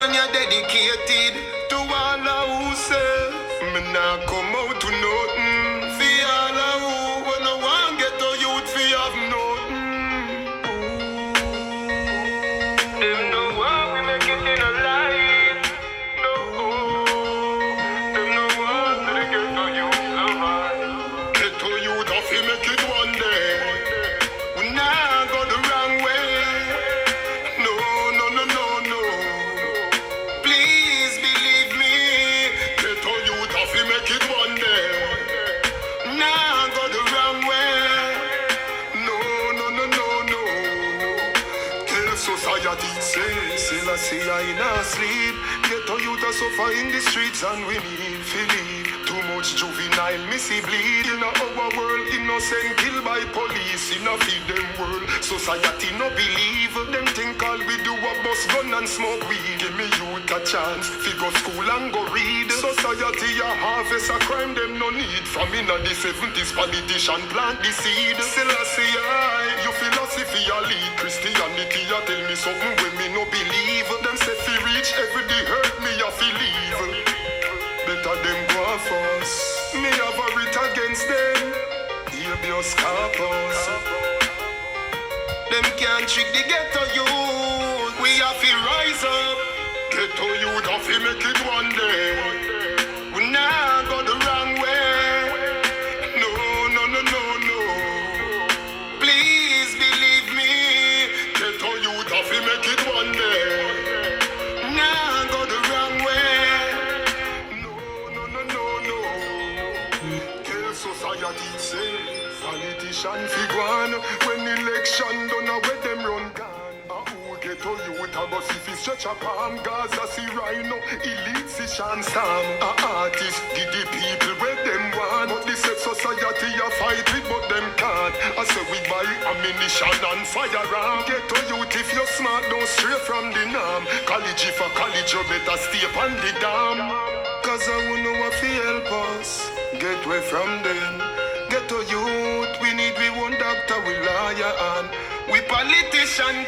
And you're dedicated to all who say, me nah come out to nothing. For all who when I want get to youth, fi have nothing. Them know how we make it in a life. No, them know how to get to youth, love. Get to youth, I fi make it one day. We nah go the wrong way. No, no, no, no, no. Please believe me. Get to youth, I fi make it one day. Nah go the wrong way. No, no, no, no, no. Tell society say I see I in a sleep. Get to youth a suffer in the streets and we need to leave. Too much juvenile missy bleed in our world. Innocent killed by police in a feed them world. Society no believe. Them think all we do a bust gun and smoke weed. Give me youth a chance fi go school and go read. Society a harvest a crime them no need. From in the 70s politician plant the seed. Still I see I, you philosophy a lead. Christianity a tell me something when me no believe. Them say fi reach every day hurt me a fi leave. Better them go first. Me have a writ against them. Habeas corpus. Them can't trick the ghetto youth. We have to rise up. Ghetto youth have to make it one day. We nah go the wrong way. No, no, no, no, no. Please believe me. Ghetto youth have to make it one day. Nah go the wrong way. No, no, no, no, no. Tell society say politician fi go on. When election done away them run gone. Who get to youth a bus if he stretch a palm. Gaza see rhino, elite see chance storm. A artist give the people where them want. But the set society a fight with but them can't. I say we buy ammunition and firearm. Get to youth if you're smart, don't stray from the norm. College if a college you better stay on the dam. Cause I will know what fi help us. Get away from them. Get to youth, we need we one doctor, we lawyer and we politician.